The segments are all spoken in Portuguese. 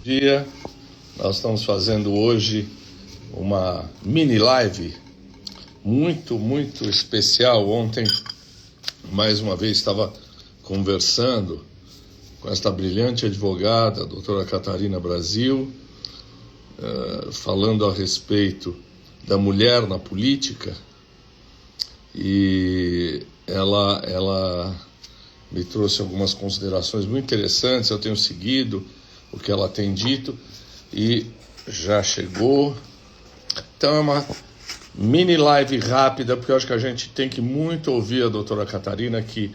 Dia. Nós estamos fazendo hoje uma mini live muito especial. Ontem, mais uma vez, estava conversando com esta brilhante advogada, a doutora Catarina Brasil, falando a respeito da mulher na política, e ela me trouxe algumas considerações muito interessantes. Eu tenho seguido o que ela tem dito e já chegou. Então é uma mini live rápida, porque eu acho que a gente tem que muito ouvir a doutora Catarina, que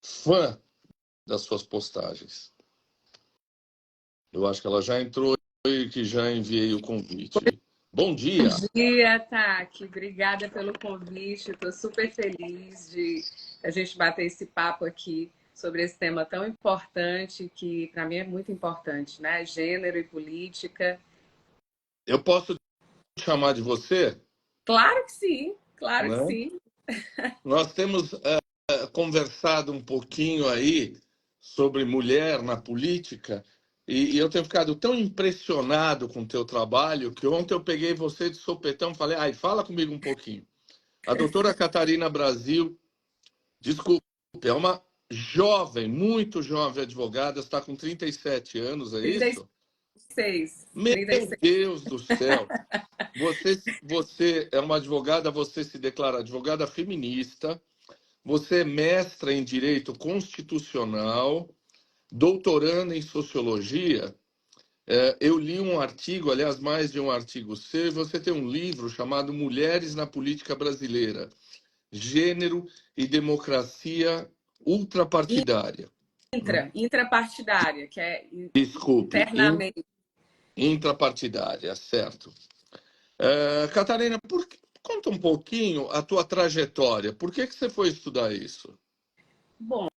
fã das suas postagens. Eu acho que ela já entrou e que já enviei o convite. Bom dia! Bom dia, Taki. Obrigada pelo convite. Estou super feliz de a gente bater esse papo aqui sobre esse tema tão importante, que para mim é muito importante, né? Gênero e política. Eu posso te chamar de você? Claro que sim, claro que Né? sim. Nós temos conversado um pouquinho aí sobre mulher na política, e eu tenho ficado tão impressionado com o teu trabalho que ontem eu peguei você de sopetão e falei, ai, fala comigo um pouquinho. A doutora Catarina Brasil, desculpe, é uma jovem, muito jovem advogada, está com 37 anos, é isso? 36. Meu 36. Deus do céu! Você é uma advogada, você se declara advogada feminista, você é mestra em Direito Constitucional, doutoranda em Sociologia. Eu li um artigo, aliás, mais de um artigo seu, e você tem um livro chamado Mulheres na Política Brasileira, Gênero e Democracia Ultrapartidária. Intrapartidária, que é Desculpe, internamente. intrapartidária, certo. Catarina, conta um pouquinho a tua trajetória. Por que você foi estudar isso? Bom,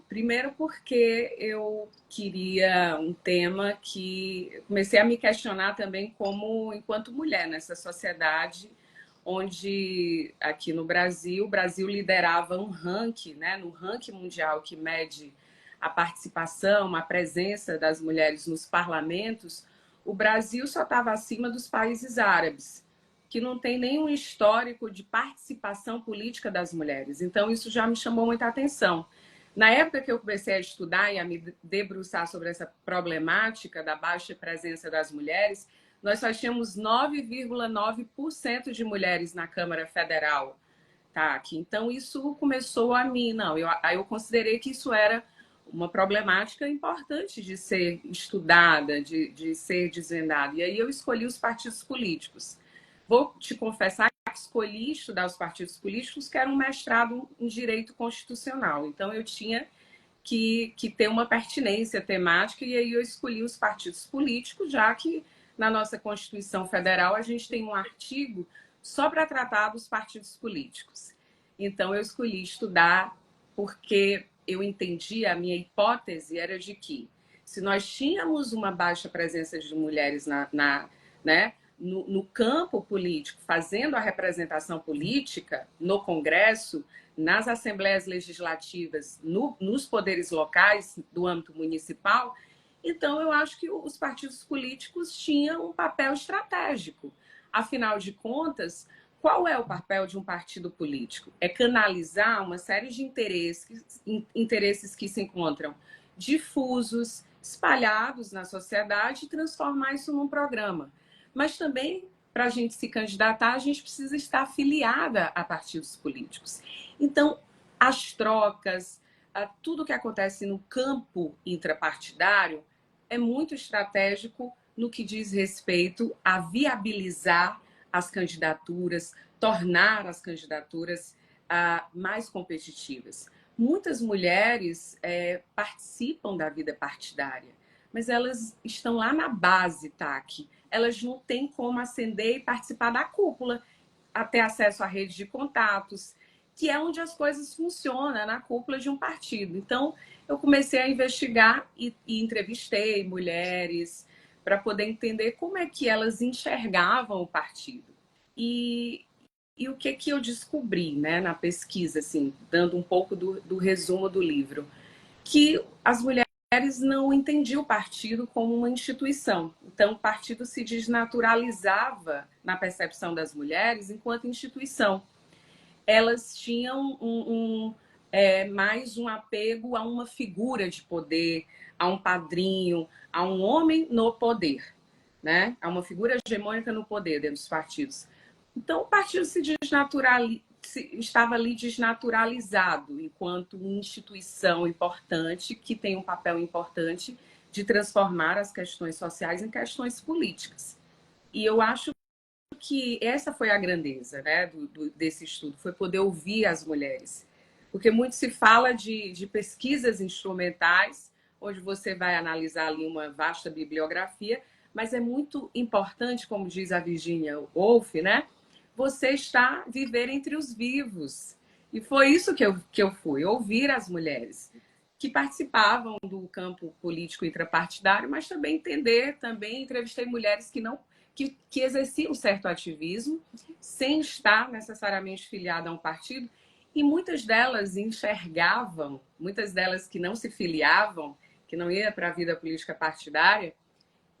primeiro porque eu queria um tema que eu comecei a me questionar também como enquanto mulher nessa sociedade onde aqui no Brasil, o Brasil liderava um ranking, né, no ranking mundial que mede a participação, a presença das mulheres nos parlamentos, o Brasil só estava acima dos países árabes, que não tem nenhum histórico de participação política das mulheres. Então, isso já me chamou muita atenção. Na época que eu comecei a estudar e a me debruçar sobre essa problemática da baixa presença das mulheres, nós só tínhamos 9,9% de mulheres na Câmara Federal. Tá, aqui. Então, isso começou a mim. Não, aí eu considerei que isso era uma problemática importante de ser estudada, de ser desvendada. E aí eu escolhi os partidos políticos. Vou te confessar que escolhi estudar os partidos políticos, que era um mestrado em direito constitucional. Então, eu tinha que ter uma pertinência temática, e aí eu escolhi os partidos políticos, já que na nossa Constituição Federal a gente tem um artigo só para tratar dos partidos políticos. Então, eu escolhi estudar porque eu entendi, a minha hipótese era de que se nós tínhamos uma baixa presença de mulheres né, no campo político, fazendo a representação política no Congresso, nas assembleias legislativas, nos poderes locais do âmbito municipal, então eu acho que os partidos políticos tinham um papel estratégico. Afinal de contas, qual é o papel de um partido político? É canalizar uma série de interesses que se encontram difusos, espalhados na sociedade e transformar isso num programa. Mas também, para a gente se candidatar, a gente precisa estar afiliada a partidos políticos. Então, as trocas, tudo que acontece no campo intrapartidário é muito estratégico no que diz respeito a viabilizar as candidaturas, tornar as candidaturas mais competitivas. Muitas mulheres participam da vida partidária, mas elas estão lá na base, TAC. Elas não têm como ascender e participar da cúpula, ter acesso à rede de contatos, que é onde as coisas funcionam, na cúpula de um partido. Então, eu comecei a investigar e entrevistei mulheres para poder entender como é que elas enxergavam o partido. E E o que que eu descobri, né, na pesquisa, assim, dando um pouco do resumo do livro? Que as mulheres não entendiam o partido como uma instituição. Então, o partido se desnaturalizava na percepção das mulheres enquanto instituição. Elas tinham mais um apego a uma figura de poder, a um padrinho, a um homem no poder, né? A uma figura hegemônica no poder dentro dos partidos. Então, o partido estava ali desnaturalizado enquanto instituição importante, que tem um papel importante de transformar as questões sociais em questões políticas. E eu acho que essa foi a grandeza, né, desse estudo, foi poder ouvir as mulheres. Porque muito se fala de pesquisas instrumentais, onde você vai analisar ali uma vasta bibliografia, mas é muito importante, como diz a Virginia Woolf, né, você está viver entre os vivos. E foi isso que eu fui, ouvir as mulheres que participavam do campo político intrapartidário, mas também também entrevistei mulheres que exerciam um certo ativismo, sem estar necessariamente filiada a um partido, e muitas delas enxergavam, muitas delas que não se filiavam, que não iam para a vida política partidária,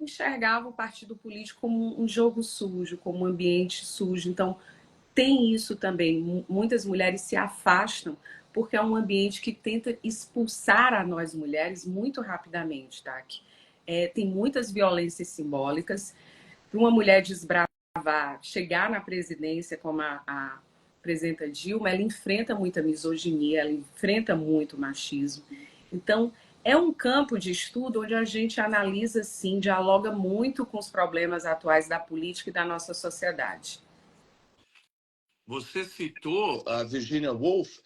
enxergavam o partido político como um jogo sujo, como um ambiente sujo. Então, tem isso também. Muitas mulheres se afastam porque é um ambiente que tenta expulsar a nós mulheres muito rapidamente, tá? Tem muitas violências simbólicas. Para uma mulher desbravar, chegar na presidência como a presidenta Dilma, ela enfrenta muita misoginia, ela enfrenta muito machismo. Então, é um campo de estudo onde a gente analisa, sim, dialoga muito com os problemas atuais da política e da nossa sociedade. Você citou a Virginia Woolf.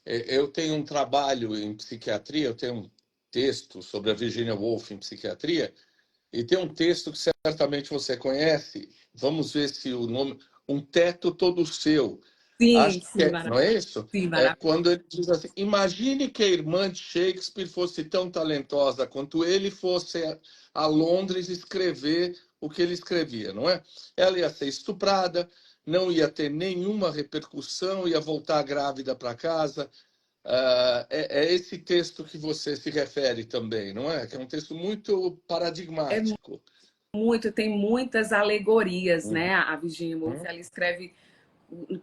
Eu tenho um trabalho em psiquiatria, eu tenho um texto sobre a Virginia Woolf em psiquiatria, e tem um texto que certamente você conhece. Vamos ver se o nome. Um teto todo seu. Sim, Acho que sim, não é isso? sim, É maravilhoso. quando ele diz assim: imagine que a irmã de Shakespeare fosse tão talentosa quanto ele fosse a Londres escrever o que ele escrevia, não é? Ela ia ser estuprada, não ia ter nenhuma repercussão, ia voltar grávida para casa. É esse texto que você se refere também, não é? Que é um texto muito É paradigmático. tem muitas alegorias, Uhum. né? A Virginia Woolf, ela escreve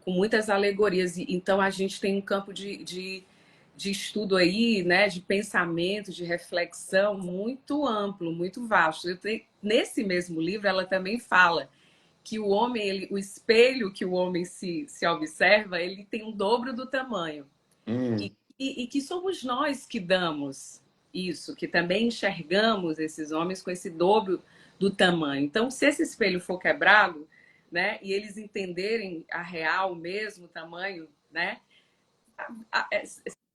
com muitas alegorias. Então, a gente tem um campo de estudo aí, né? De pensamento, de reflexão muito amplo, muito vasto. Nesse mesmo livro, ela também fala que o homem, o espelho que o homem se observa, ele tem um dobro do tamanho. Hum. E que somos nós que damos isso, que também enxergamos esses homens com esse dobro do tamanho. Então, se esse espelho for quebrado, né, e eles entenderem a real mesmo tamanho, né,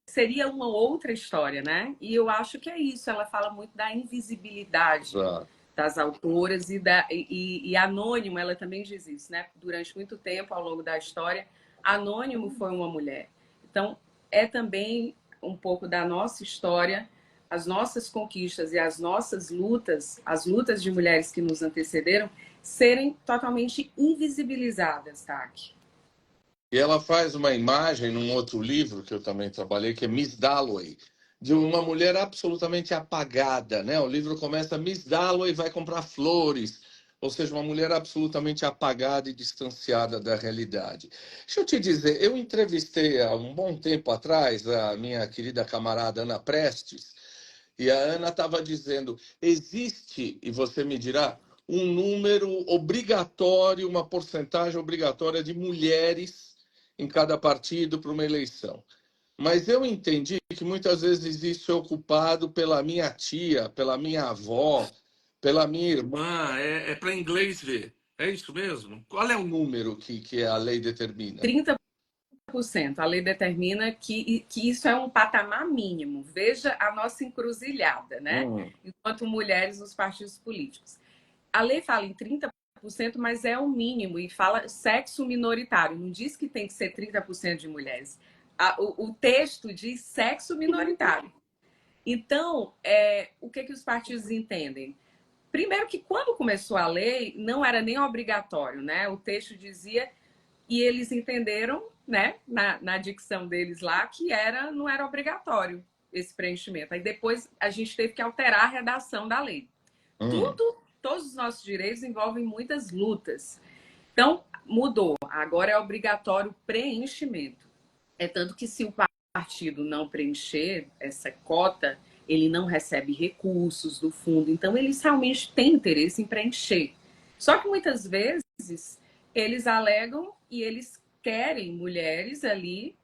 seria uma outra história, né? E eu acho que é isso. Ela fala muito da invisibilidade Tá. das autoras e Anônimo, ela também diz isso, né? Durante muito tempo, ao longo da história, Anônimo foi uma mulher. Então, é também um pouco da nossa história, as nossas conquistas e as lutas de mulheres que nos antecederam, serem totalmente invisibilizadas, tá? E ela faz uma imagem num outro livro que eu também trabalhei, que é Miss Dalloway, de uma mulher absolutamente apagada, né? O livro começa: Miss Dalloway vai comprar flores, ou seja, uma mulher absolutamente apagada e distanciada da realidade. Deixa eu te dizer, eu entrevistei há um bom tempo atrás a minha querida camarada Ana Prestes, e a Ana estava dizendo: existe, e você me dirá, um número obrigatório, uma porcentagem obrigatória de mulheres em cada partido para uma eleição. Mas eu entendi que muitas vezes isso é ocupado pela minha tia, pela minha avó, pela minha irmã. É para inglês ver. É isso mesmo? Qual é o número que a lei determina? 30%. A lei determina que isso é um patamar mínimo. Veja a nossa encruzilhada, né? Hum. Enquanto mulheres nos partidos políticos. A lei fala em 30%, mas é o mínimo e fala sexo minoritário. Não diz que tem que ser 30% de mulheres. O texto diz sexo minoritário. Então, o que os partidos entendem? Primeiro que quando começou a lei, não era nem obrigatório, né? O texto dizia e eles entenderam, né, na dicção deles lá, que não era obrigatório esse preenchimento. Aí depois a gente teve que alterar a redação da lei. Hum. Todos os nossos direitos envolvem muitas lutas. Então, mudou. Agora é obrigatório preenchimento. É tanto que se o partido não preencher essa cota, ele não recebe recursos do fundo. Então, eles realmente têm interesse em preencher. Só que muitas vezes eles alegam e eles querem mulheres ali,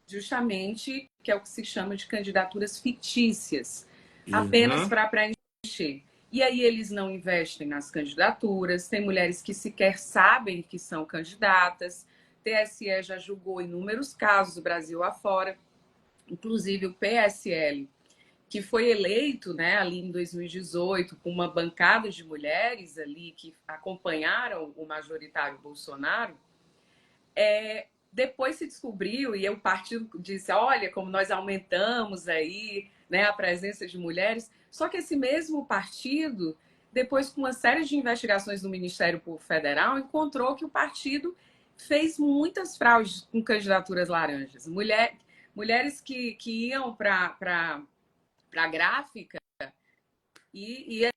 justamente, que é o que se chama de candidaturas fictícias, apenas Uhum. para preencher. E aí eles não investem nas candidaturas, tem mulheres que sequer sabem que são candidatas. TSE já julgou inúmeros casos, Brasil afora, inclusive o PSL, que foi eleito, né, ali em 2018 com uma bancada de mulheres ali que acompanharam o majoritário Bolsonaro, depois se descobriu e o partido disse, olha, como nós aumentamos aí, né, a presença de mulheres. Só que esse mesmo partido, depois com uma série de investigações no Ministério Público Federal, encontrou que o partido fez muitas fraudes com candidaturas laranjas. Mulheres que iam para a gráfica e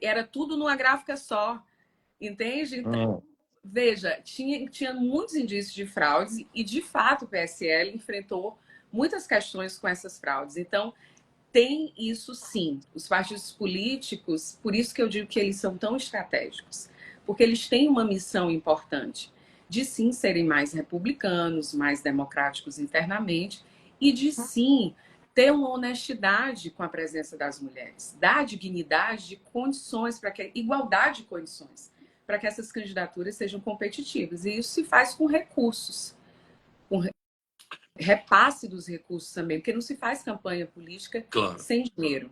era tudo numa gráfica só, entende? Então, Hum. veja, tinha muitos indícios de fraudes e, de fato, o PSL enfrentou muitas questões com essas fraudes. Então, tem isso sim. Os partidos políticos, por isso que eu digo que eles são tão estratégicos, porque eles têm uma missão importante de sim serem mais republicanos, mais democráticos internamente e de sim ter uma honestidade com a presença das mulheres, dar dignidade de condições para que igualdade de condições para que essas candidaturas sejam competitivas. E isso se faz com recursos, com repasse dos recursos também, porque não se faz campanha política Claro. sem dinheiro.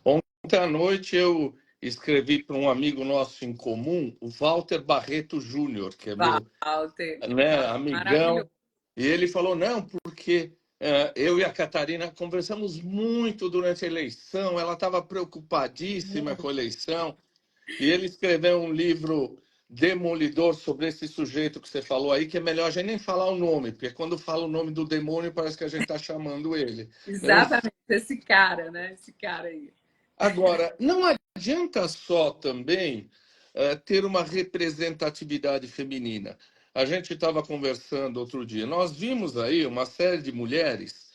Ontem à noite eu escrevi para um amigo nosso em comum, o Walter Barreto Júnior, que é meu, Walter, né, maravilhoso. amigão, e ele falou, não, porque eu e a Catarina conversamos muito durante a eleição, ela estava preocupadíssima com a eleição, e ele escreveu um livro demolidor sobre esse sujeito que você falou aí, que é melhor a gente nem falar o nome, porque quando fala o nome do demônio parece que a gente está chamando ele. Não é isso? Exatamente, esse cara, né? Esse cara aí. Agora, não adianta só também ter uma representatividade feminina. A gente estava conversando outro dia, nós vimos aí uma série de mulheres,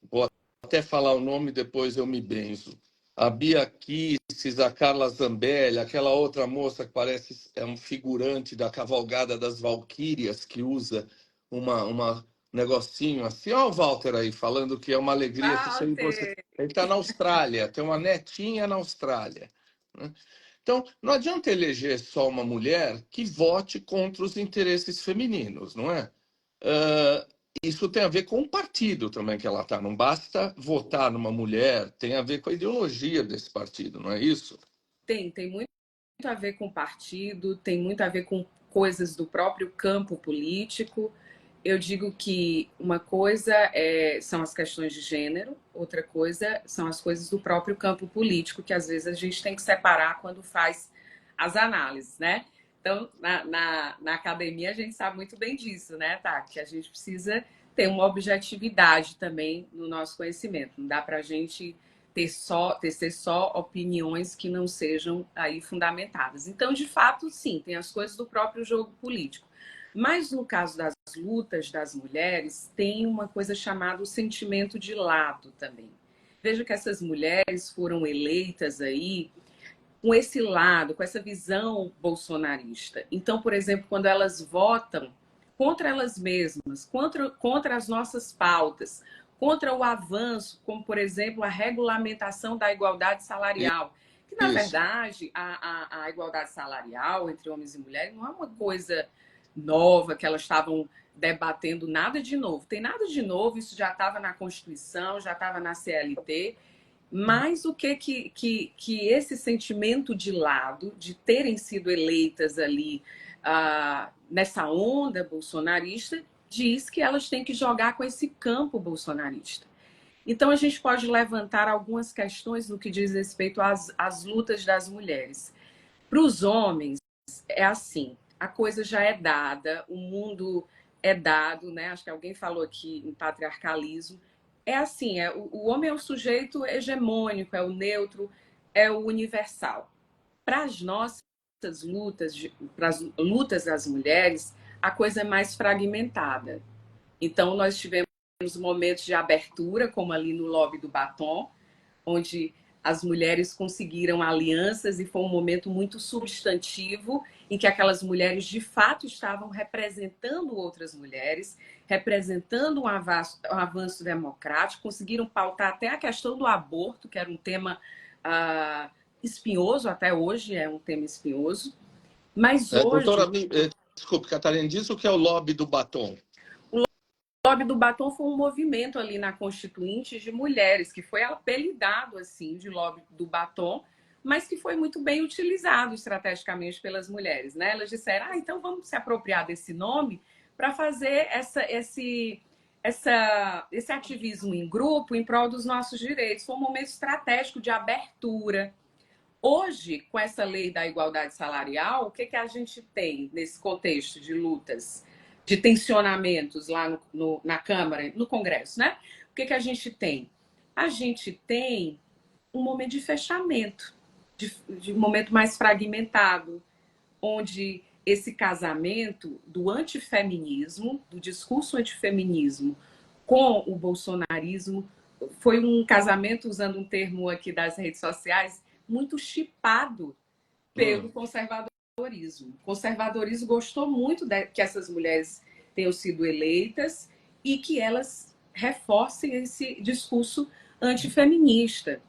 vou até falar o nome, depois eu me benzo. A Bia Kicis, a Carla Zambelli, aquela outra moça que parece um figurante da Cavalgada das Valquírias, que usa uma negocinho assim. Olha o Walter aí falando que é uma alegria. Walter, Ele está na Austrália, tem uma netinha na Austrália, né? Então, não adianta eleger só uma mulher que vote contra os interesses femininos, não é? Uh, isso tem a ver com o partido também que ela está. Não basta votar numa mulher, tem a ver com a ideologia desse partido, não é isso? tem muito a ver com partido, tem muito a ver com coisas do próprio campo político. Eu digo que uma coisa são as questões de gênero, outra coisa são as coisas do próprio campo político, que às vezes a gente tem que separar quando faz as análises, né? Então, na academia, a gente sabe muito bem disso, né, tá? Que a gente precisa ter uma objetividade também no nosso conhecimento. Não dá para a gente ter só opiniões que não sejam aí fundamentadas. Então, de fato, sim, tem as coisas do próprio jogo político. Mas no caso das lutas das mulheres, tem uma coisa chamada o sentimento de lado também. Veja que essas mulheres foram eleitas aí com esse lado, com essa visão bolsonarista. Então, por exemplo, quando elas votam contra elas mesmas, contra as nossas pautas, contra o avanço, como, por exemplo, a regulamentação da igualdade salarial, que, na Isso. verdade, a igualdade salarial entre homens e mulheres não é uma coisa nova que elas estavam debatendo, nada de novo. Tem nada de novo, isso já estava na Constituição, já estava na CLT, mas o que esse sentimento de lado, de terem sido eleitas ali nessa onda bolsonarista, diz que elas têm que jogar com esse campo bolsonarista. Então, a gente pode levantar algumas questões no que diz respeito às lutas das mulheres. Para os homens, é assim: a coisa já é dada, o mundo é dado, né? Acho que alguém falou aqui em patriarcalismo. É assim, o homem é o sujeito hegemônico, é o neutro, é o universal. Para as nossas lutas, para as lutas das mulheres, a coisa é mais fragmentada. Então, nós tivemos momentos de abertura, como ali no Lobby do Batom, onde as mulheres conseguiram alianças e foi um momento muito substantivo em que aquelas mulheres de fato estavam representando outras mulheres, representando um avanço democrático, conseguiram pautar até a questão do aborto, que era um tema espinhoso, até hoje é um tema espinhoso. Mas Doutora, hoje, desculpe, Catarina, diz o que é o lobby do batom. o Lobby do Batom foi um movimento ali na Constituinte de mulheres, que foi apelidado assim de Lobby do Batom, mas que foi muito bem utilizado estrategicamente pelas mulheres, né? Elas disseram, então vamos se apropriar desse nome para fazer esse ativismo em grupo em prol dos nossos direitos. Foi um momento estratégico de abertura. Hoje, com essa lei da igualdade salarial, o que a gente tem nesse contexto de lutas, de tensionamentos lá na Câmara, no Congresso, né? O que a gente tem? A gente tem um momento de fechamento, de um momento mais fragmentado, onde esse casamento do antifeminismo, do discurso antifeminismo com o bolsonarismo, foi um casamento, usando um termo aqui das redes sociais, muito chipado pelo conservadorismo. O conservadorismo gostou muito de que essas mulheres tenham sido eleitas e que elas reforcem esse discurso antifeminista.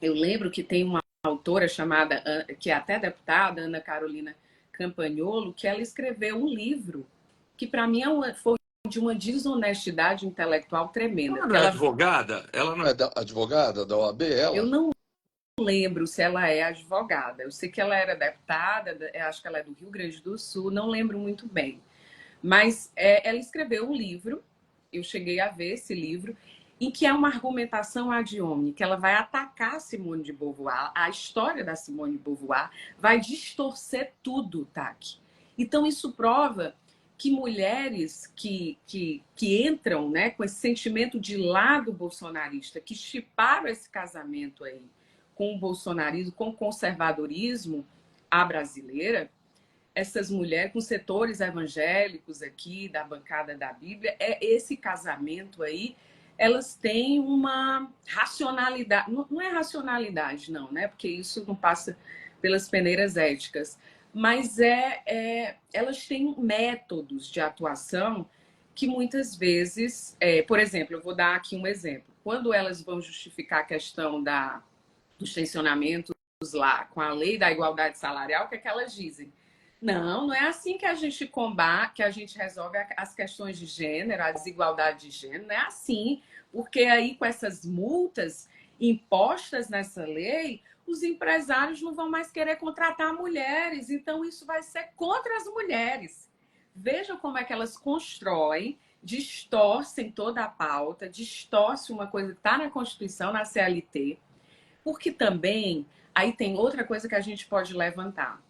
Eu lembro que tem uma autora chamada, que é até deputada, Ana Carolina Campagnolo, que ela escreveu um livro que, para mim, foi de uma desonestidade intelectual tremenda. Ela não é advogada? Ela não é advogada da OAB, Eu ela? não lembro se ela é advogada. Eu sei que ela era deputada, acho que ela é do Rio Grande do Sul, não lembro muito bem. Mas ela escreveu um livro, eu cheguei a ver esse livro, em que é uma argumentação ad hominem, que ela vai atacar Simone de Beauvoir, a história da Simone de Beauvoir, vai distorcer tudo, Taki. Então, isso prova que mulheres que entram, né, com esse sentimento de lado bolsonarista, que chiparam esse casamento aí com o bolsonarismo, com o conservadorismo, a brasileira, essas mulheres com setores evangélicos aqui, da bancada da Bíblia, esse casamento aí, elas têm uma racionalidade, não é racionalidade não, né? Porque isso não passa pelas peneiras éticas, mas elas têm métodos de atuação que muitas vezes, por exemplo, eu vou dar aqui um exemplo. Quando elas vão justificar a questão dos tensionamentos lá com a lei da igualdade salarial, o que é que elas dizem? Não é assim que a gente combate, que a gente resolve as questões de gênero, a desigualdade de gênero, não é assim, porque aí com essas multas impostas nessa lei, os empresários não vão mais querer contratar mulheres, então isso vai ser contra as mulheres. Vejam como é que elas constroem, distorcem toda a pauta, distorcem uma coisa que está na Constituição, na CLT, porque também aí tem outra coisa que a gente pode levantar.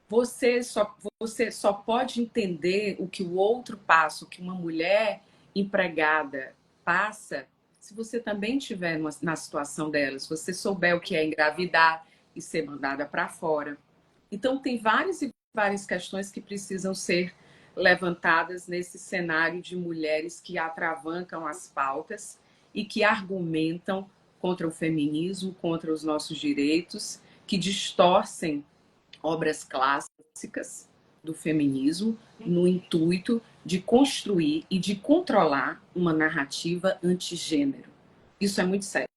Você só pode entender o que o outro passa, o que uma mulher empregada passa, se você também estiver na situação dela, se você souber o que é engravidar e ser mandada para fora. Então, tem várias questões que precisam ser levantadas nesse cenário de mulheres que atravancam as pautas e que argumentam contra o feminismo, contra os nossos direitos, que distorcem obras clássicas do feminismo no intuito de construir e de controlar uma narrativa antigênero. Isso é muito sério.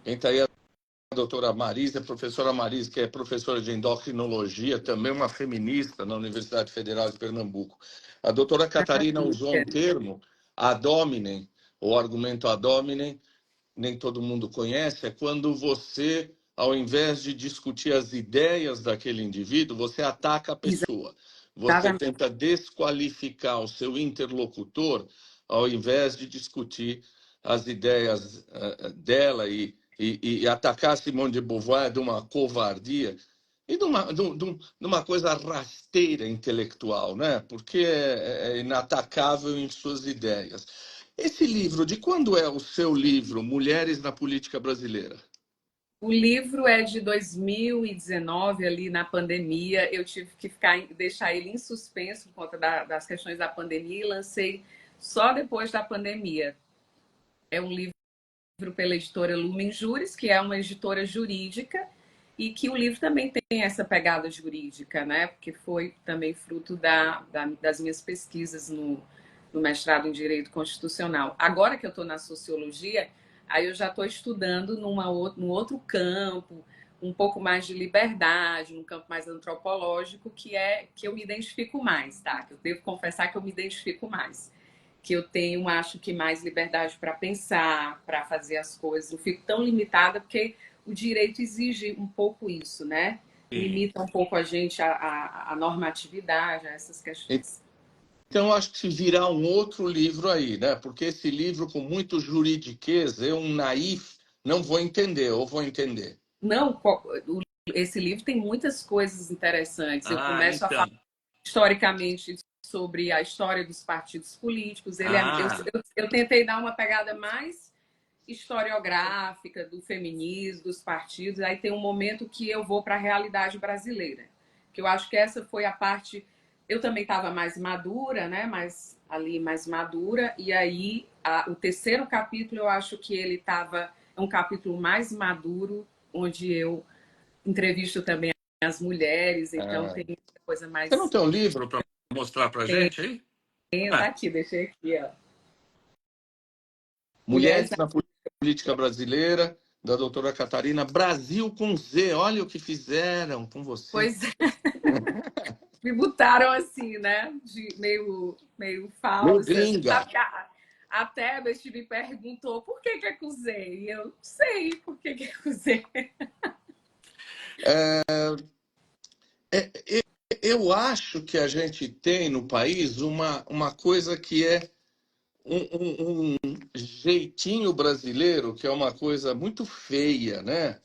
Quem está aí é a doutora Marisa, a professora Marisa, que é professora de endocrinologia, também uma feminista na Universidade Federal de Pernambuco. A doutora Catarina usou um termo, ad hominem, ou argumento ad hominem, nem todo mundo conhece, é quando você, ao invés de discutir as ideias daquele indivíduo, você ataca a pessoa. Você tenta desqualificar o seu interlocutor, ao invés de discutir as ideias dela e atacar Simone de Beauvoir de uma covardia. e numa coisa rasteira intelectual, né? Porque é inatacável em suas ideias. Esse livro, de quando é o seu livro, Mulheres na Política Brasileira? O livro é de 2019, ali na pandemia. Eu tive que deixar ele em suspenso por conta das questões da pandemia e lancei só depois da pandemia. É um livro pela editora Lumen Juris, que é uma editora jurídica, e que o livro também tem essa pegada jurídica, né? Porque foi também fruto das minhas pesquisas no mestrado em Direito Constitucional. Agora que eu estou na Sociologia, aí eu já estou estudando num outro campo, um pouco mais de liberdade, num campo mais antropológico, que eu me identifico mais, tá? Que eu devo confessar que eu me identifico mais. Que eu tenho, acho que, mais liberdade para pensar, para fazer as coisas. Não fico tão limitada, porque o direito exige um pouco isso, né? Sim. Limita um pouco a gente a normatividade, a essas questões. Então, acho que se virar um outro livro aí, né? Porque esse livro, com muito juridiquês, eu, um naif, não vou entender, ou vou entender. Não, esse livro tem muitas coisas interessantes. Eu Ah, começo a falar então. historicamente sobre a história dos partidos políticos. Ah, Eu tentei dar uma pegada mais historiográfica do feminismo, dos partidos. Aí tem um momento que eu vou para a realidade brasileira, que eu acho que essa foi a parte. Eu também estava mais madura, né? Mais madura. E aí o terceiro capítulo eu acho que ele estava um capítulo mais maduro, onde eu entrevisto também as mulheres. Então ah. tem coisa Você não mais. tem um livro para mostrar para gente aí? Tá Ah, aqui, deixei aqui, ó. Mulheres Mulheres na Política Brasileira, da doutora Catarina. Brasil com Z. Olha o que fizeram com você. Pois me botaram assim, né? Meio Meu falsa. Você gringa. sabe que a Tebet me perguntou por que acusei. E eu não sei por que acusei. Eu acho que a gente tem no país uma coisa que é um jeitinho brasileiro, que é uma coisa muito feia, né?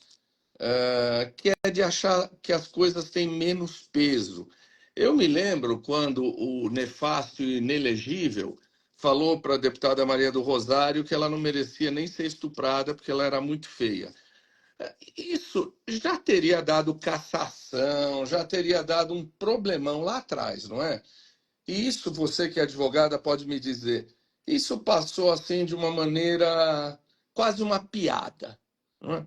Que é de achar que as coisas têm menos peso. Eu me lembro quando o nefasto e inelegível falou para a deputada Maria do Rosário que ela não merecia nem ser estuprada porque ela era muito feia. Isso já teria dado cassação, já teria dado um problemão lá atrás, não é? E isso, você que é advogada pode me dizer, isso passou assim de uma maneira quase uma piada, não é?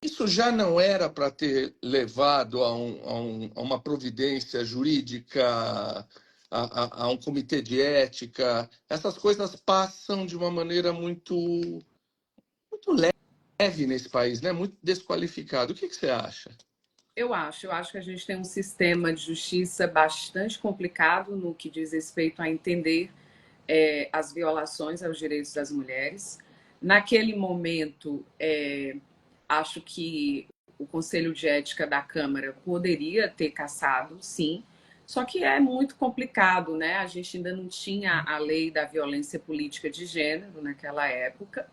Isso já não era para ter levado a uma providência jurídica, a um comitê de ética. Essas coisas passam de uma maneira muito leve nesse país, né? Muito desqualificado. O que você acha? Eu acho que a gente tem um sistema de justiça bastante complicado no que diz respeito a entender as violações aos direitos das mulheres. Naquele momento, acho que o Conselho de Ética da Câmara poderia ter cassado, sim, só que é muito complicado, né? A gente ainda não tinha a lei da violência política de gênero naquela época,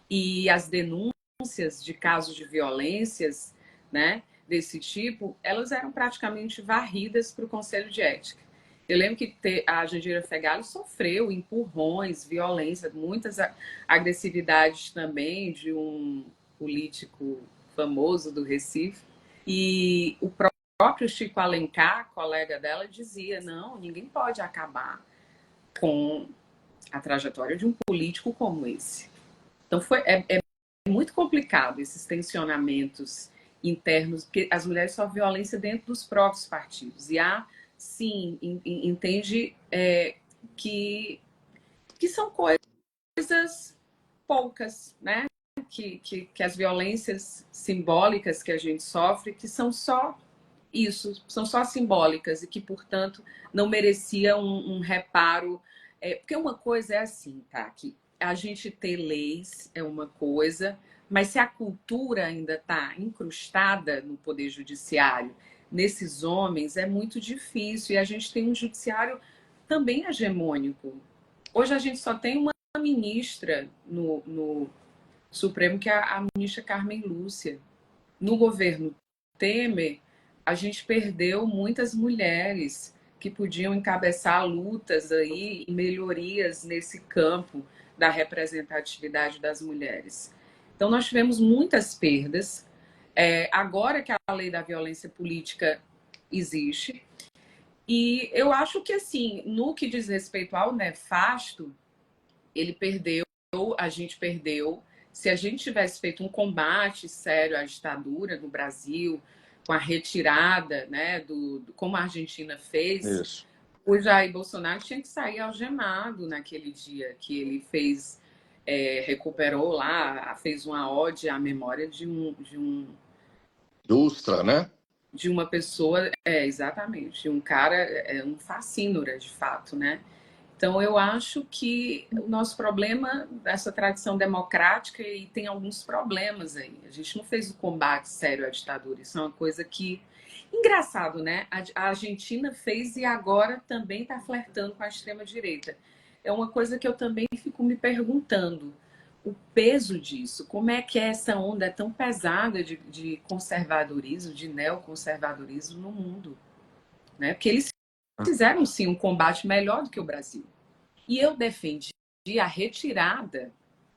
e as denúncias de casos de violências, né, desse tipo, elas eram praticamente varridas para o Conselho de Ética. Eu lembro que a Jandira Fegali sofreu empurrões, violência, muitas agressividades também de um político famoso do Recife. E o próprio Chico Alencar, colega dela, dizia: não, ninguém pode acabar com a trajetória de um político como esse. Então é muito complicado esses tensionamentos internos, porque as mulheres sofrem violência dentro dos próprios partidos. E há, sim, entende que são coisas poucas, né? Que as violências simbólicas que a gente sofre, que são só isso, são só simbólicas e que, portanto, não merecia um reparo. Porque uma coisa é assim, tá? Que a gente ter leis é uma coisa, mas se a cultura ainda está incrustada no Poder Judiciário, nesses homens, é muito difícil. E a gente tem um judiciário também hegemônico. Hoje a gente só tem uma ministra no Supremo, que é a ministra Carmen Lúcia. No governo Temer, a gente perdeu muitas mulheres que podiam encabeçar lutas aí e melhorias nesse campo da representatividade das mulheres. Então, nós tivemos muitas perdas. Agora que a lei da violência política existe, e eu acho que, assim, no que diz respeito ao nefasto, ele perdeu, a gente perdeu. Se a gente tivesse feito um combate sério à ditadura no Brasil, com a retirada, né, como a Argentina fez, Isso. o Jair Bolsonaro tinha que sair algemado naquele dia que ele fez, recuperou lá, fez uma ode à memória Ilustra, né? de uma pessoa, exatamente, de um cara, um facínora, de fato, né? Então, eu acho que o nosso problema dessa tradição democrática, e tem alguns problemas aí. A gente não fez o combate sério à ditadura. Isso é uma coisa que... Engraçado, né? A Argentina fez e agora também está flertando com a extrema-direita. É uma coisa que eu também fico me perguntando. O peso disso, como é que essa onda é tão pesada de conservadorismo, de neoconservadorismo no mundo, né? Porque eles fizeram, sim, um combate melhor do que o Brasil. E eu defendi a retirada,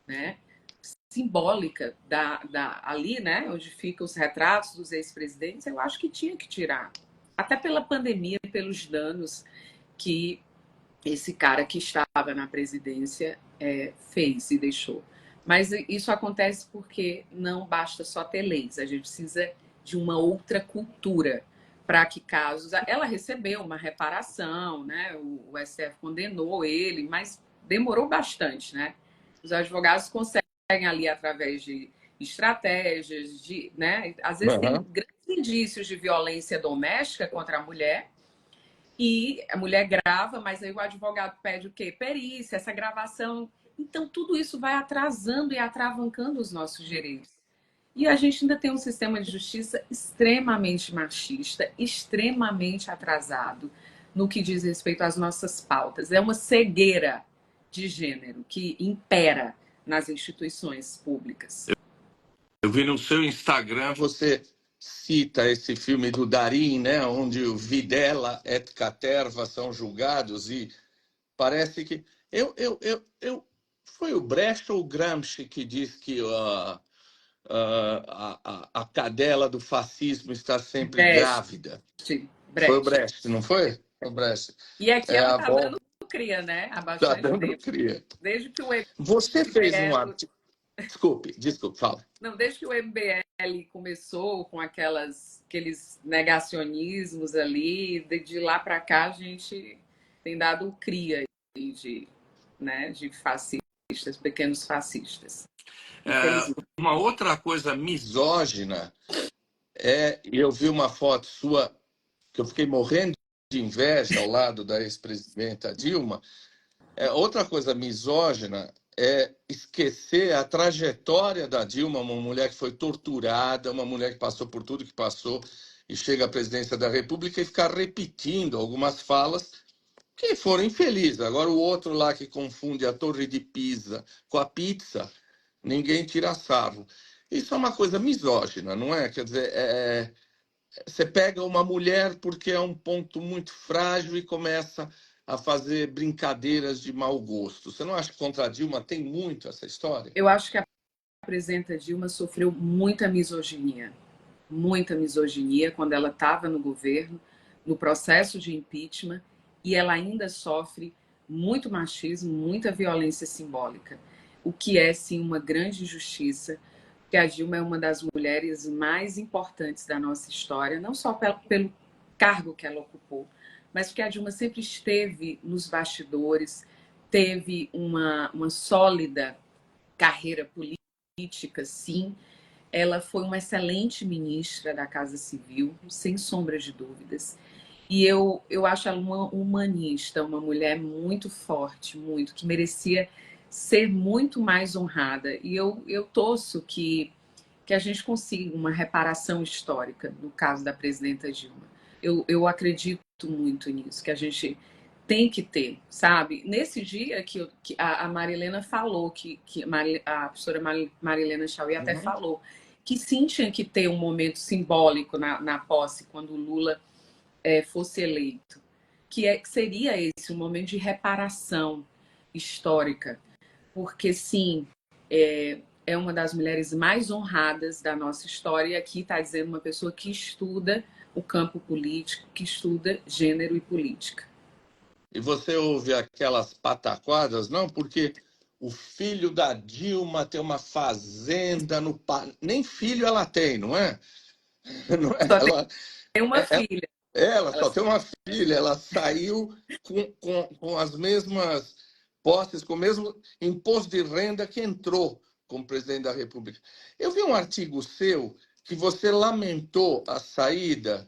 né, simbólica ali, né, onde ficam os retratos dos ex-presidentes. Eu acho que tinha que tirar. Até pela pandemia, pelos danos que esse cara que estava na presidência fez e deixou. Mas isso acontece porque não basta só ter leis, a gente precisa de uma outra cultura para que casos... Ela recebeu uma reparação, né? O STF condenou ele, mas demorou bastante, né? Os advogados conseguem ali, através de estratégias, né? Às vezes tem grandes indícios de violência doméstica contra a mulher, e a mulher grava, mas aí o advogado pede o quê? Perícia, essa gravação. Então, tudo isso vai atrasando e atravancando os nossos direitos. E a gente ainda tem um sistema de justiça extremamente machista, extremamente atrasado no que diz respeito às nossas pautas. É uma cegueira de gênero que impera nas instituições públicas. Eu vi no seu Instagram, você cita esse filme do Darim, né, onde o Videla et Caterva são julgados, e parece que... Foi o Brecht ou o Gramsci que diz que a cadela do fascismo está sempre Brecht, grávida? Foi o Brecht. Brecht, não foi? Foi o Brecht. E aqui É ela a está dando volta, cria, né? Há está bastante dando tempo. cria. Desde que o Você fez um MBL, artigo... Desculpe, fala. não, desde que o MBL começou com aqueles negacionismos ali, de lá para cá a gente tem dado cria de fascistas, pequenos fascistas. Infelizmente. Uma outra coisa misógina e eu vi uma foto sua que eu fiquei morrendo de inveja ao lado da ex-presidenta Dilma. Outra coisa misógina é esquecer a trajetória da Dilma, uma mulher que foi torturada, uma mulher que passou por tudo que passou e chega à presidência da República e ficar repetindo algumas falas que foram infelizes. Agora, o outro lá que confunde a Torre de Pisa com a pizza, ninguém tira sarro. Isso é uma coisa misógina, não é? Quer dizer, você pega uma mulher porque é um ponto muito frágil e começa a fazer brincadeiras de mau gosto. Você não acha que contra a Dilma tem muito essa história? Eu acho que a presidenta Dilma sofreu muita misoginia quando ela estava no governo, no processo de impeachment, e ela ainda sofre muito machismo, muita violência simbólica, o que é, sim, uma grande injustiça, porque a Dilma é uma das mulheres mais importantes da nossa história, não só pelo cargo que ela ocupou, mas porque a Dilma sempre esteve nos bastidores, teve uma sólida carreira política, sim. Ela foi uma excelente ministra da Casa Civil, sem sombra de dúvidas. E eu acho ela uma humanista, uma mulher muito forte, muito, que merecia ser muito mais honrada. E eu torço que a gente consiga uma reparação histórica no caso da presidenta Dilma. Eu acredito muito nisso, que a gente tem que ter, sabe? Nesse dia que a Marilena falou, a professora Marilena Chauí até falou, que sim tinha que ter um momento simbólico na posse, quando o Lula fosse eleito, que seria esse um momento de reparação histórica, porque sim, é uma das mulheres mais honradas da nossa história, e aqui está dizendo uma pessoa que estuda o campo político, que estuda gênero e política. E você ouve aquelas pataquadas, não, porque o filho da Dilma tem uma fazenda no... Nem filho ela tem, não é? Não é? Só tem uma filha. Ela Ela... só tem uma filha, ela saiu com as mesmas posses, com o mesmo imposto de renda que entrou como presidente da República. Eu vi um artigo seu que você lamentou a saída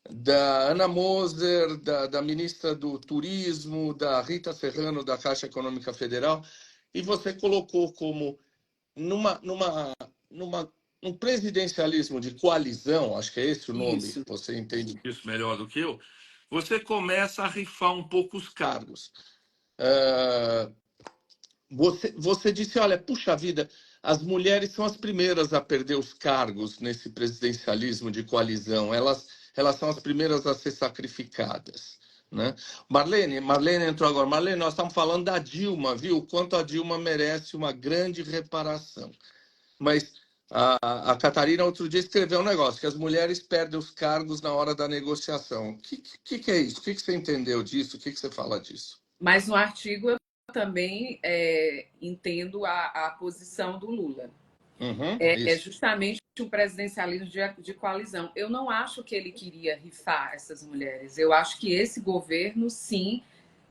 da Ana Moser, da ministra do Turismo, da Rita Serrano, da Caixa Econômica Federal, e você colocou como numa um presidencialismo de coalizão, acho que é esse o nome, Isso. você entende isso melhor do que eu, você começa a rifar um pouco os cargos. Você disse, olha, puxa vida, as mulheres são as primeiras a perder os cargos nesse presidencialismo de coalizão, elas são as primeiras a ser sacrificadas. Né? Marlene entrou agora. Marlene, nós estamos falando da Dilma, viu? O quanto a Dilma merece uma grande reparação. Mas a Catarina outro dia escreveu um negócio, que as mulheres perdem os cargos na hora da negociação. O que é isso? O que você entendeu disso? O que você fala disso? Mas no artigo eu também entendo a posição do Lula. É Isso. justamente um presidencialismo de coalizão. Eu não acho que ele queria rifar essas mulheres. Eu acho que esse governo, sim,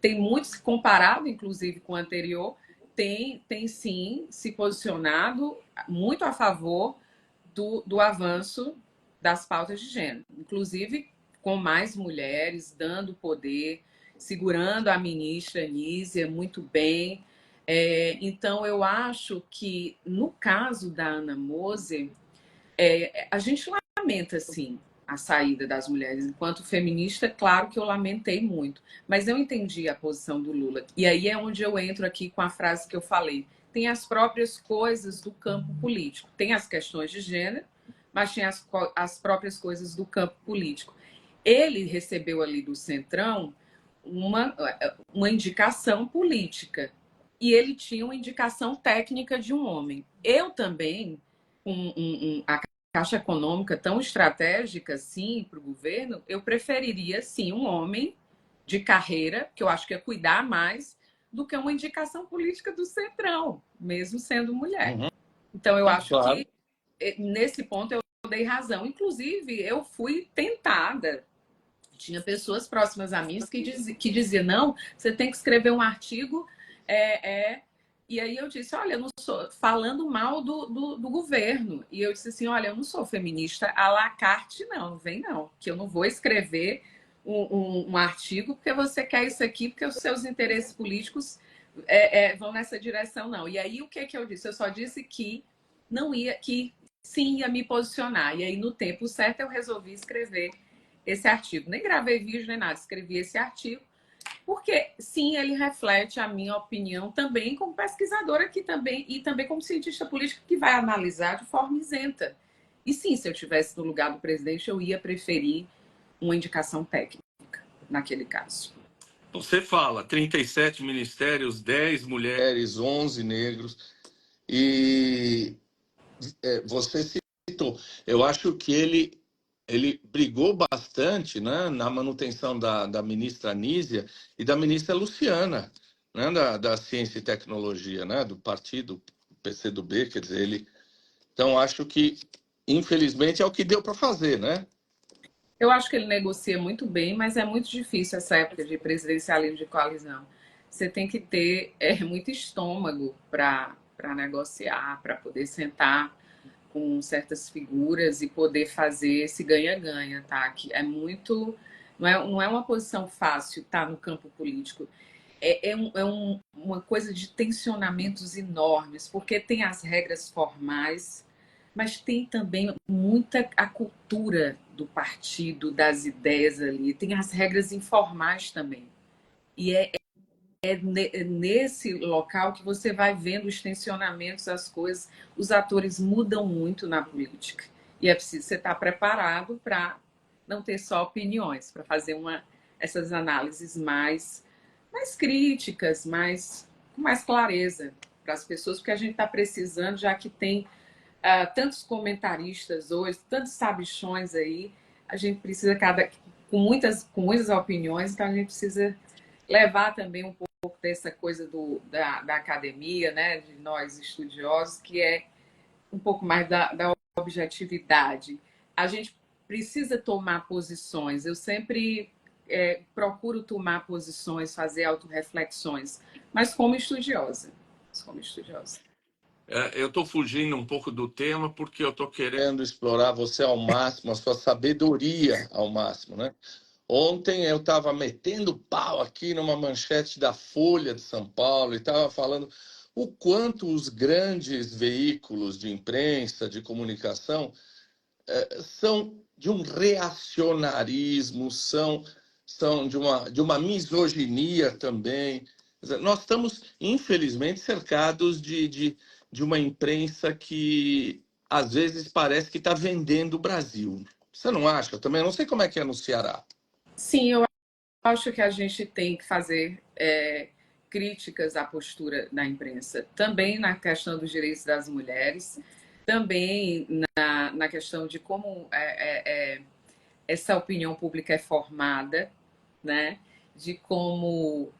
tem muito, comparado inclusive com o anterior, tem sim se posicionado muito a favor do avanço das pautas de gênero, inclusive com mais mulheres, dando poder, segurando a ministra Nízia muito bem. Então, eu acho que, no caso da Ana Moser, a gente lamenta, sim, a saída das mulheres. Enquanto feminista, claro que eu lamentei muito. Mas eu entendi a posição do Lula. E aí é onde eu entro aqui com a frase que eu falei. Tem as próprias coisas do campo político. Tem as questões de gênero, mas tem as próprias coisas do campo político. Ele recebeu ali do Centrão uma indicação política. E ele tinha uma indicação técnica de um homem. Eu também, a Caixa Econômica tão estratégica assim para o governo, eu preferiria sim um homem de carreira, que eu acho que ia cuidar mais do que uma indicação política do Centrão, mesmo sendo mulher. Então eu acho Claro. que nesse ponto eu dei razão. Inclusive, eu fui tentada. Tinha pessoas próximas a mim que diziam, não, você tem que escrever um artigo. E aí eu disse, olha, eu não sou falando mal do governo. E eu disse assim, olha, eu não sou feminista à la carte, não vem não, que eu não vou escrever um artigo porque você quer isso aqui, porque os seus interesses políticos vão nessa direção, não. E aí o que eu disse? Eu só disse que não ia, que sim ia me posicionar. E aí no tempo certo eu resolvi escrever esse artigo. Nem gravei vídeo nem nada, escrevi esse artigo porque, sim, ele reflete a minha opinião também como pesquisadora aqui também, e também como cientista político que vai analisar de forma isenta. E sim, se eu estivesse no lugar do presidente, eu ia preferir uma indicação técnica, naquele caso. Você fala 37 ministérios, 10 mulheres, 11 negros, e você citou. Eu acho que ele brigou bastante, né, na manutenção da ministra Nízia e da ministra Luciana, né, da Ciência e Tecnologia, né, do partido PCdoB, quer dizer, ele... Então, acho que, infelizmente, é o que deu para fazer, né? Eu acho que ele negocia muito bem, mas é muito difícil essa época de presidencialismo de coalizão. Você tem que ter muito estômago para negociar, para poder sentar com certas figuras e poder fazer esse ganha-ganha, tá? Que é muito. Não é uma posição fácil estar no campo político. Uma coisa de tensionamentos enormes, porque tem as regras formais, mas tem também muita a cultura do partido, das ideias ali, tem as regras informais também. E nesse local que você vai vendo os tensionamentos, as coisas. Os atores mudam muito na política. E é preciso você estar preparado para não ter só opiniões, para fazer essas análises mais críticas, com mais clareza para as pessoas, porque a gente está precisando, já que tem tantos comentaristas hoje, tantos sabichões aí, a gente precisa com muitas opiniões, então a gente precisa levar também um pouco dessa coisa da academia, né, de nós estudiosos, que é um pouco mais da objetividade. A gente precisa tomar posições. Eu sempre procuro tomar posições, fazer autorreflexões, mas como estudiosa. Como estudiosa. Eu estou fugindo um pouco do tema porque eu estou querendo explorar você ao máximo, a sua sabedoria ao máximo, né? Ontem eu estava metendo pau aqui numa manchete da Folha de São Paulo e estava falando o quanto os grandes veículos de imprensa, de comunicação, são de um reacionarismo, são de uma misoginia também. Nós estamos, infelizmente, cercados de uma imprensa que, às vezes, parece que está vendendo o Brasil. Você não acha? Eu também não sei como é que é no Ceará. Sim, eu acho que a gente tem que fazer críticas à postura da imprensa, também na questão dos direitos das mulheres, também na questão de como essa opinião pública é formada, né? De como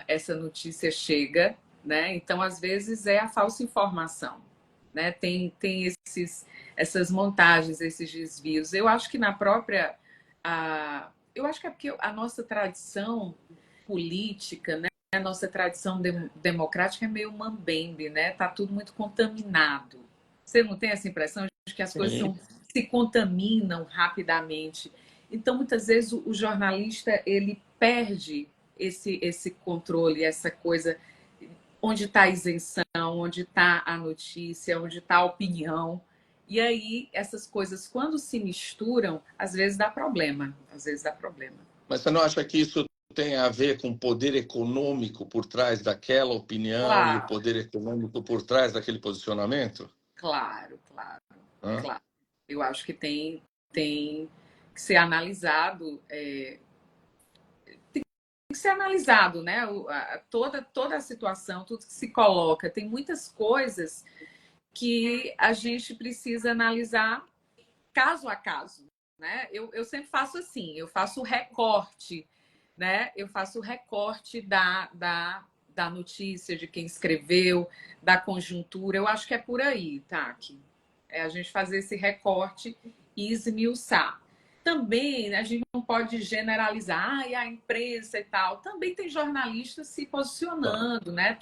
essa notícia chega, né? Então, às vezes, é a falsa informação, né? Tem essas montagens, esses desvios. Eu acho que na própria... eu acho que é porque a nossa tradição política, né? A nossa tradição democrática é meio mambembe, né? Tá tudo muito contaminado. Você não tem essa impressão de que as coisas se contaminam rapidamente? Então, muitas vezes, o jornalista ele perde esse controle, essa coisa onde está a isenção, onde está a notícia, onde está a opinião. E aí, essas coisas, quando se misturam, às vezes dá problema. Às vezes dá problema. Mas você não acha que isso tem a ver com o poder econômico por trás daquela opinião Claro. e o poder econômico por trás daquele posicionamento? Claro. Eu acho que tem que ser analisado, tem que ser analisado, né? Toda a situação, tudo que se coloca. Tem muitas coisas que a gente precisa analisar caso a caso, né? Eu sempre faço assim, eu faço o recorte, né? Eu faço o recorte da notícia, de quem escreveu, da conjuntura. Eu acho que é por aí, Taki. É a gente fazer esse recorte e esmiuçar. Também a gente não pode generalizar, a imprensa e tal. Também tem jornalistas se posicionando, né?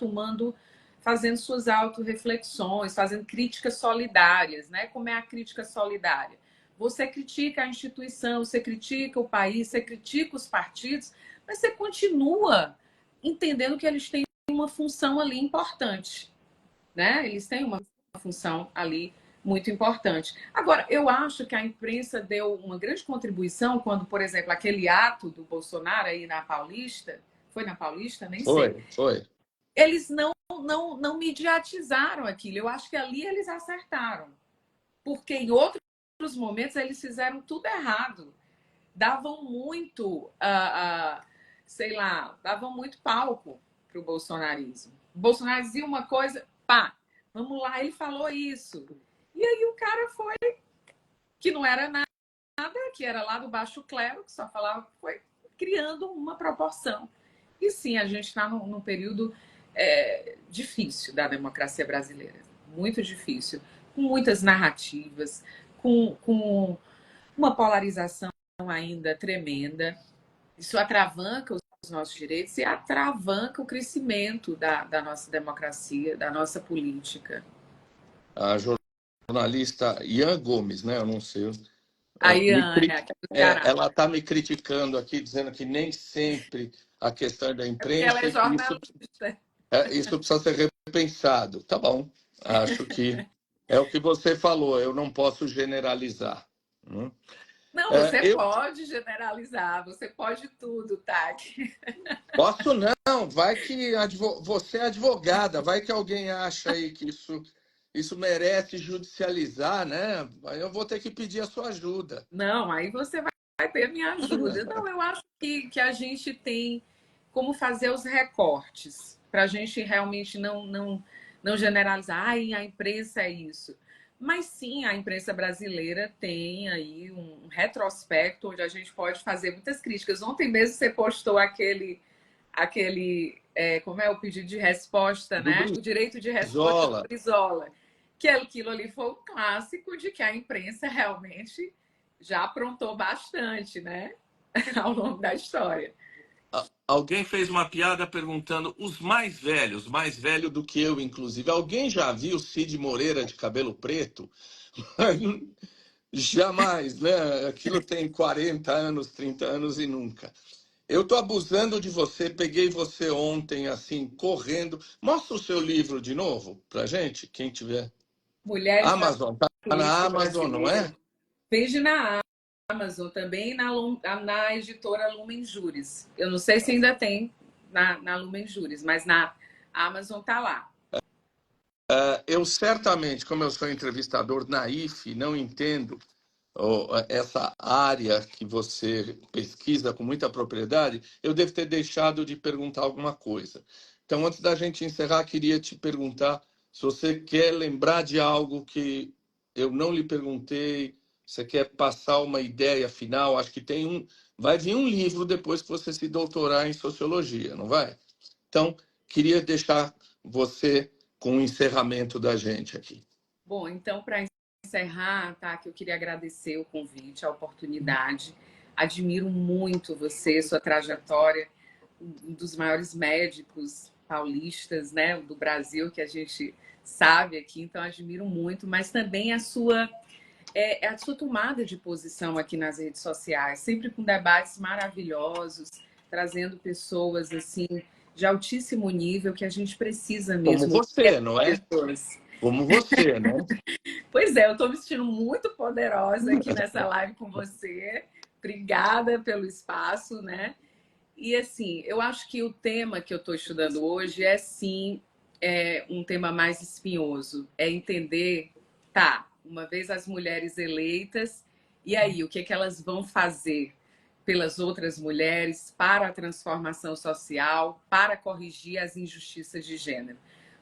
Fazendo suas autorreflexões, fazendo críticas solidárias, né? Como é a crítica solidária? Você critica a instituição, você critica o país, você critica os partidos, mas você continua entendendo que eles têm uma função ali importante, né? Eles têm uma função ali muito importante. Agora, eu acho que a imprensa deu uma grande contribuição quando, por exemplo, aquele ato do Bolsonaro aí na Paulista, foi na Paulista? Nem sei. Foi. Eles não mediatizaram aquilo. Eu acho que ali eles acertaram. Porque em outros momentos eles fizeram tudo errado. Davam muito, sei lá, davam muito palco para o bolsonarismo. O Bolsonaro dizia uma coisa, pá, vamos lá, ele falou isso. E aí o cara foi, que não era nada, que era lá do baixo clero, que só falava, foi criando uma proporção. E sim, a gente está num período difícil da democracia brasileira. Muito difícil. Com muitas narrativas, com uma polarização ainda tremenda. Isso atravanca os nossos direitos e atravanca o crescimento da nossa democracia, da nossa política. A jornalista Ian Gomes, né? Eu não sei. A Ian, aqui do Ceará. Ela está me criticando aqui, dizendo que nem sempre a questão da imprensa. Ela é jornalista. Isso precisa ser repensado. Tá bom. Acho que é o que você falou. Eu não posso generalizar. Não, você pode generalizar, você pode tudo, Tati. Posso não, vai que você é advogada, vai que alguém acha aí que isso merece judicializar, né? Aí eu vou ter que pedir a sua ajuda. Não, aí você vai ter minha ajuda. Não, eu acho que a gente tem como fazer os recortes para a gente realmente não generalizar. Ai, a imprensa é isso. Mas sim, a imprensa brasileira tem aí um retrospecto onde a gente pode fazer muitas críticas. Ontem mesmo você postou como é o pedido de resposta, Do né? O direito de resposta do Brizola. Brizola. Que aquilo ali foi um clássico de que a imprensa realmente já aprontou bastante, né? Ao longo da história. Alguém fez uma piada perguntando os mais velho do que eu, inclusive. Alguém já viu Cid Moreira de cabelo preto? Jamais, né? Aquilo tem 40 anos, 30 anos e nunca. Eu tô abusando de você, peguei você ontem, assim, correndo. Mostra o seu livro de novo pra gente, quem tiver. Mulheres na Amazon, tá na política Amazon, não brasileira. é? Veja na Amazon também na editora Lumen Juris. Eu não sei se ainda tem na Lumen Juris, mas na Amazon tá lá. Eu certamente, como eu sou entrevistador naif, não entendo essa área que você pesquisa com muita propriedade, eu devo ter deixado de perguntar alguma coisa. Então, antes da gente encerrar, queria te perguntar se você quer lembrar de algo que eu não lhe perguntei, você quer passar uma ideia final? Acho que vai vir um livro depois que você se doutorar em sociologia, não vai? Então, queria deixar você com o encerramento da gente aqui. Bom, então, para encerrar, tá, que eu queria agradecer o convite, a oportunidade. Admiro muito você, sua trajetória, um dos maiores médicos paulistas, né, do Brasil, que a gente sabe aqui, então admiro muito, mas também a sua tomada de posição aqui nas redes sociais, sempre com debates maravilhosos, trazendo pessoas assim de altíssimo nível que a gente precisa Como mesmo. você, não é? Pessoas. Como você, né? Pois é, eu estou me sentindo muito poderosa aqui nessa live com você. Obrigada pelo espaço, né? E assim, eu acho que o tema que eu estou estudando hoje é sim um tema mais espinhoso. É entender, tá, uma vez as mulheres eleitas, e aí, o que, que elas vão fazer pelas outras mulheres para a transformação social, para corrigir as injustiças de gênero.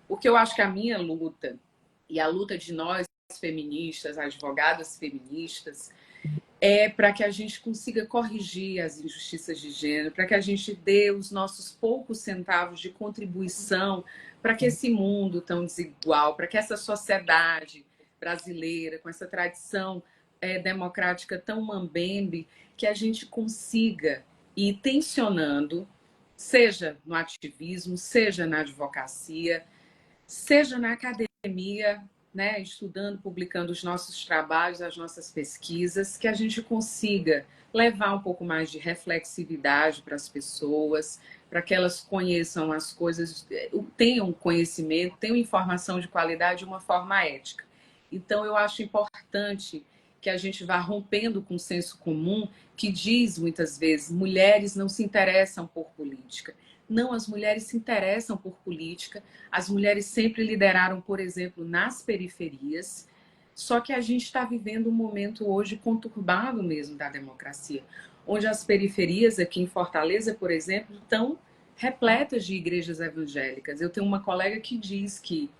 Porque eu acho que a minha luta e a luta de nós feministas, advogadas feministas, é para que a gente consiga corrigir as injustiças de gênero, para que a gente dê os nossos poucos centavos de contribuição para que esse mundo tão desigual, para que essa sociedade brasileira, com essa tradição democrática tão mambembe, que a gente consiga ir tensionando, seja no ativismo, seja na advocacia, seja na academia, né, estudando, publicando os nossos trabalhos, as nossas pesquisas, que a gente consiga levar um pouco mais de reflexividade para as pessoas, para que elas conheçam as coisas, tenham conhecimento, tenham informação de qualidade de uma forma ética. Então, eu acho importante que a gente vá rompendo com o senso comum que diz muitas vezes mulheres não se interessam por política. Não, as mulheres se interessam por política, as mulheres sempre lideraram, por exemplo, nas periferias, só que a gente está vivendo um momento hoje conturbado mesmo da democracia, onde as periferias aqui em Fortaleza, por exemplo, estão repletas de igrejas evangélicas. Eu tenho uma colega que diz que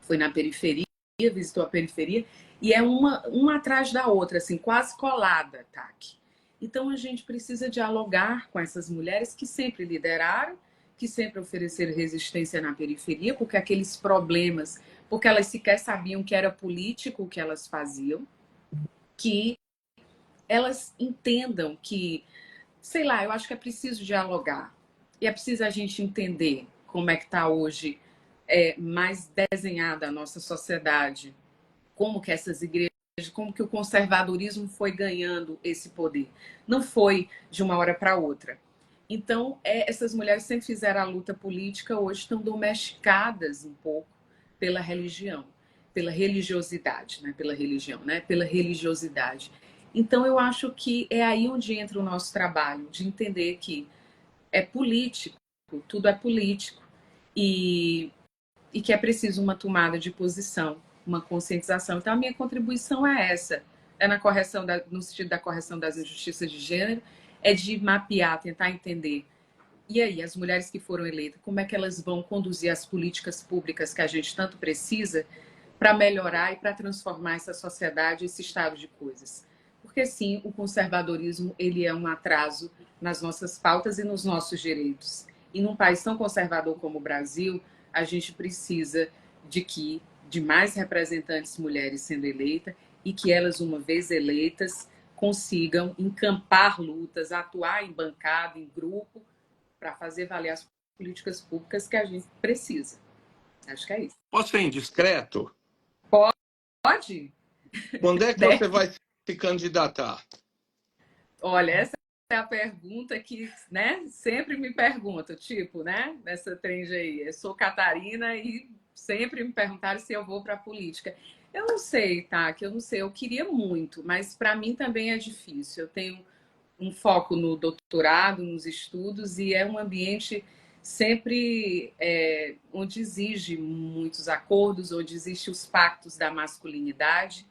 foi na periferia, visitou a periferia, e é uma atrás da outra, assim, quase colada, TAC. Então a gente precisa dialogar com essas mulheres que sempre lideraram, que sempre ofereceram resistência na periferia, porque aqueles problemas, porque elas sequer sabiam que era político o que elas faziam, que elas entendam que, sei lá, eu acho que é preciso dialogar. E é preciso a gente entender como é que está hoje mais desenhada a nossa sociedade, como que essas igrejas, como que o conservadorismo foi ganhando esse poder. Não foi de uma hora para outra. Então, essas mulheres sempre fizeram a luta política, hoje estão domesticadas um pouco pela religião, pela religiosidade, né? Pela religião, né? Pela religiosidade. Então, eu acho que é aí onde entra o nosso trabalho, de entender que é político, tudo é político, e, e que é preciso uma tomada de posição, uma conscientização. Então, a minha contribuição é essa, é na correção, no sentido da correção das injustiças de gênero, é de mapear, tentar entender. E aí, as mulheres que foram eleitas, como é que elas vão conduzir as políticas públicas que a gente tanto precisa para melhorar e para transformar essa sociedade, esse estado de coisas? Porque sim, o conservadorismo ele é um atraso nas nossas pautas e nos nossos direitos. E num país tão conservador como o Brasil, a gente precisa de mais representantes mulheres sendo eleitas e que elas, uma vez eleitas, consigam encampar lutas, atuar em bancada, em grupo, para fazer valer as políticas públicas que a gente precisa. Acho que é isso. Posso ser indiscreto? Pode? Quando é que você vai se candidatar? Olha, essa é a pergunta que, né, sempre me perguntam, tipo, né, nessa trend aí. Eu sou Catarina e sempre me perguntaram se eu vou para a política. Eu não sei, tá? Que eu não sei. Eu queria muito, mas para mim também é difícil. Eu tenho um foco no doutorado, nos estudos, e é um ambiente sempre onde exige muitos acordos, onde existem os pactos da masculinidade,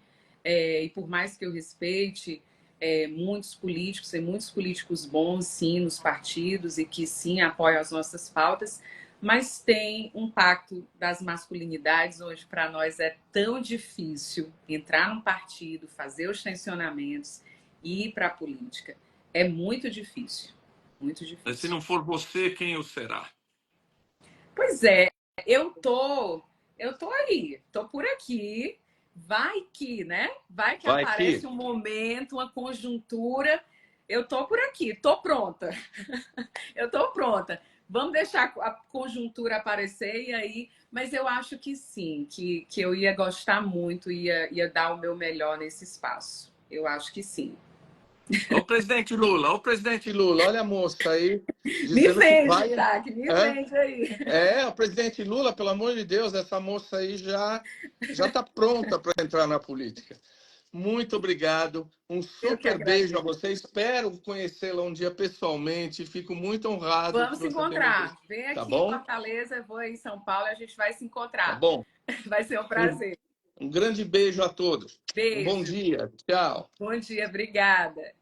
e por mais que eu respeite muitos políticos, tem muitos políticos bons, sim, nos partidos, e que, sim, apoiam as nossas pautas, mas tem um pacto das masculinidades, onde para nós é tão difícil entrar num partido, fazer os tensionamentos e ir para a política. É muito difícil, muito Mas se difícil. não for você, quem o será? Pois é, eu tô aí, tô por aqui. Vai que, né? Vai que Vai aparece que um momento, uma conjuntura. Eu tô por aqui, tô pronta. Eu tô pronta. Vamos deixar a conjuntura aparecer e aí, mas eu acho que sim, que eu ia gostar muito, ia dar o meu melhor nesse espaço. Eu acho que sim. Ô presidente Lula, olha a moça aí Me dizendo que vende, vai. tá? Que me É, vende aí. o presidente Lula, pelo amor de Deus, essa moça aí já está pronta para entrar na política. Muito obrigado, um Eu que super beijo a agradeço. você. Espero conhecê-la um dia pessoalmente. Fico muito honrado que Vamos se você tenha me visto. encontrar. Vem Tá aqui em bom? Fortaleza, eu vou em São Paulo e a gente vai se Tá encontrar. bom. Vai ser um Um, prazer. um grande beijo a todos. Um bom Beijo. dia. Tchau. Bom dia, obrigada.